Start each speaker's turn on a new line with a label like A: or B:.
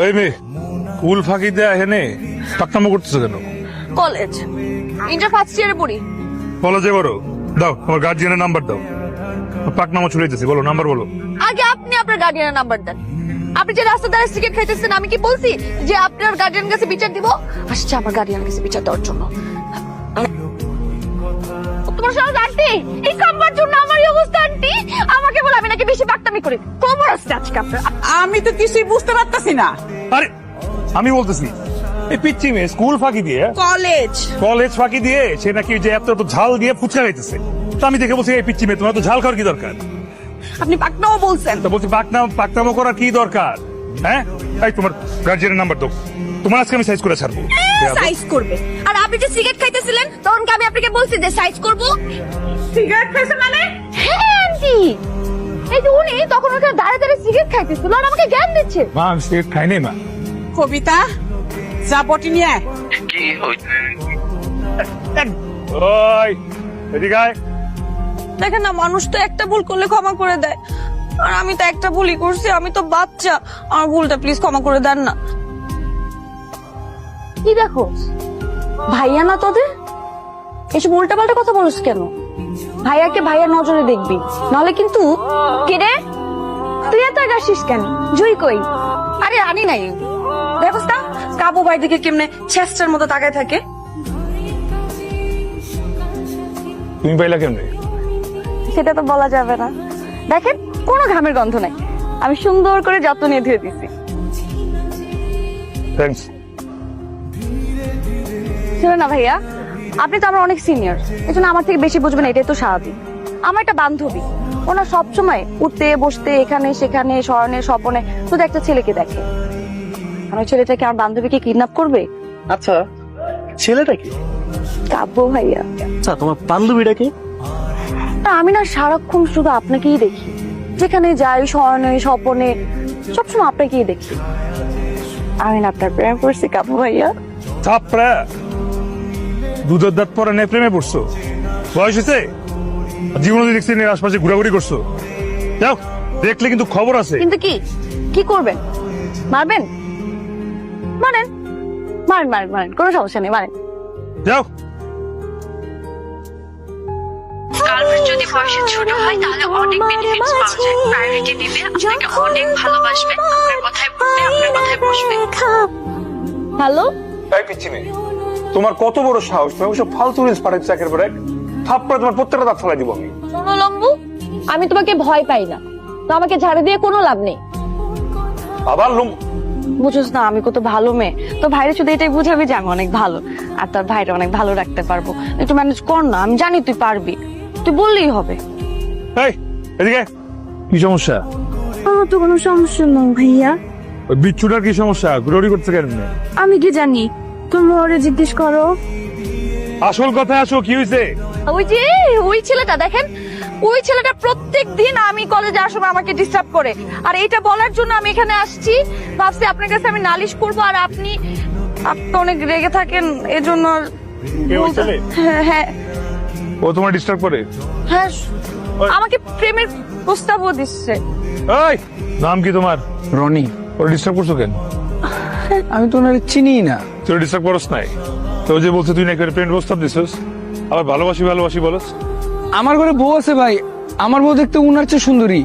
A: এই মেয়ে কুল ফাঁকি দেয়া হেনে পাকনামো করতেছো কেন?
B: কলেজ ইন্টার ফার্স্ট ইয়ারে পড়ি।
A: বলো যে করো, দাও আমার গার্জিয়ানের নাম্বার দাও। পাকনামো ছুড়ে দিতেছি, বলো নাম্বার বলো।
B: আগে আপনি আপনার গার্ডিয়ানের নাম্বার দেন। আপনি যে রাস্তা দ্বারা সিগারেট খাইতেছেন, আমি কি বলছি যে আপনার গার্ডিয়ান কাছে বিচার দিব? আসছে আমার গার্ডিয়ান কাছে বিচার দেওয়ার জন্য। তোমার সাথে আন্টি এই কামবার জন্য আমার এই অবস্থা। আন্টি আমাকে বলে আমি নাকি বেশি বাকতামি করি। খবর আসছে আজকে আপনার।
C: আমি তো কিছুই বুঝতে পারতাছি না।
A: আরে আমি বলতেছি এই পিচ্চি মেয়ে স্কুল ফাঁকি দিয়ে
C: কলেজ
A: ফাঁকি দিয়ে সে নাকি যে এত ঝাল দিয়ে ফুচকা খাইতেছে। তো আমি দেখে বলছি এই পিচ্চি মেয়ে তোমার তো ঝাল খাওয়ার কি দরকার?
C: আপনি পাকনাও বলছেন।
A: তো বলছি পাকনামো করার কি দরকার? হ্যাঁ এই তোমার গার্জিয়ানের নাম্বার দাও, তোমার আজকে আমি সাইজ করে ছাড়বো।
B: সাইজ করবে? আর আপনি যে সিগারেট খাইতেছিলেন তখন কি আমি আপনাকে বলছি যে সাইজ করব?
C: সিগারেট খাইছে মানে?
B: হ্যাঁ আন্টি, এই যে উনি তখন ওখানে দাঁড়িয়ে দাঁড়িয়ে সিগারেট খাইতেছিল আর আমাকে জ্ঞান দিচ্ছে।
A: মা আমি সিগারেট খাই নাই মা।
C: কবিতা যা বটি নিয়ে আয়।
A: ওই এদিকে আয়।
B: দেখেন না, মানুষ তো একটা ভুল করলে ক্ষমা করে দেয়, আর আমি তো একটা ভুলই করছি। আমি তো বাচ্চা, আমার ভুলটা প্লিজ ক্ষমা করে দেন না। কি দেখো ভাইয়া না তোদের, এসব উল্টা পাল্টা কথা বলিস কেন? ভাইয়াকে ভাইয়ার নজরে দেখবি, নাহলে কিন্তু। কেরে তুই এত আগাসিস কেন? জুই কই? আরে আনি নাই। দেখোস না কাবু ভাই দিকে কেমনে চেষ্টার মতো তাকায় থাকে।
A: তুমি পাইলা কেমনে?
B: সেটা তো বলা যাবে না। দেখেন কোনো ঘামের গন্ধ নাই, আমি সুন্দর করে যত্ন নিয়ে ধুয়ে দিছি।
A: থ্যাঙ্কস।
B: ছিল না ভাইয়া, আপনি তো আমার অনেক সিনিয়র, এই জন্য আমার থেকে বেশি বুঝবেন, এটাই তো স্বাভাবিক। আমার একটা বান্ধবী, ওনা সবসময় উঠতে বসতে এখানে সেখানে স্মরণে স্বপনে শুধু একটা ছেলেকে দেখে। আর ওই ছেলেটাকে আমার বান্ধবীকে কিডন্যাপ করবে।
D: আচ্ছা ছেলেটা কি?
B: কাব্য ভাইয়া।
D: আচ্ছা তোমার বান্ধবীটা কি?
B: না আমি না সারাক্ষণ শুধু আপনাকেই দেখি, যেখানে যাই স্মরণে স্বপনে সবসময় আপনাকেই দেখি। আমি না আপনার প্রেমে পড়ছি কাব্য ভাইয়া।
A: থাপড়া দুধের দাঁত পরে নে প্রেমে পড়ছো? বয়স হয়েছে? জীবনে দেখছি নে আশপাশে ঘোরাঘুরি করছো। যাও, দেখলে কিন্তু খবর আছে।
B: কিন্তু কি করবেন? মারবেন? মারেন মারেন মারেন মারেন, কোনো সমস্যা নেই, মারেন।
A: যাও।
E: গার্লফ্রেন্ড যদি বয়সে ছোট হয় তাহলে অনেক বেনিফিটস পাওয়া যায়। প্রায়োরিটি দিবে, আপনাকে অনেক ভালোবাসবে, আপনার কথায় বলবে, আপনার কথায় বসবে।
B: হ্যালো,
A: এই পিচ্ছি মেয়ে, তোমার কত বড় সাহস? তুমি ওসব ফালতু রিলস পাঠাচ্ছ একের পর এক। থাপ্পড়ে তোমার প্রত্যেকটা দাঁত ফেলাই দিব আমি।
B: শোনো লম্বু, আমি তোমাকে ভয় পাই না, তো আমাকে ঝাড়ে দিয়ে কোনো লাভ নেই।
A: আবার লুম
B: বুঝোস না আমি কত ভালো মেয়ে, তো ভাইরে শুধু এটাই বুঝাবি যে আমি অনেক ভালো, আর তোর ভাইরে অনেক ভালো রাখতে পারবো। একটু ম্যানেজ কর না, আমি জানি তুই পারবি, তুই বললেই হবে।
A: এই এদিকে, কি সমস্যা?
F: আমার তো কোনো সমস্যা নেই ভাইয়া।
A: ওই বিচ্ছুটার কি সমস্যা? ঘুরাঘুরি করছে কেন?
F: আমি কি জানি, তুমি ওরে জিজ্ঞেস করো।
A: আসল কথায় আসো, কি হয়েছে?
B: ওই ছেলেটা দেখেন, ওই ছেলেটা প্রত্যেক দিন আমি কলেজে আসার সময় আমাকে ডিস্টার্ব করে, আর এটা বলার জন্য আমি এখানে আসছি। ভাবছি আপনার কাছে আমি নালিশ করবো, আর আপনি অনেক রেগে থাকেন এজন্য।
A: কে ওই ছেলে?
B: হ্যাঁ
A: ও তোমার ডিস্টার্ব করে?
B: হ্যাঁ,
A: ওই-
B: আমাকে প্রেমের প্রস্তাবও দিচ্ছে।
A: এই নাম কি তোমার?
D: রনি।
A: ওরা ডিস্টার্ব করছো কেন?
D: আমি তো ওনারে চিনি না।
A: তুই ডিস্টার্ব করস নাই তো? যে বলছে তুই নাকি প্রেম প্রস্তাব দিছিস, আবার ভালোবাসি ভালোবাসি বলস।
D: আমার ঘরে বউ আছে ভাই, আমার বউ দেখতে উনার চেয়ে সুন্দরী।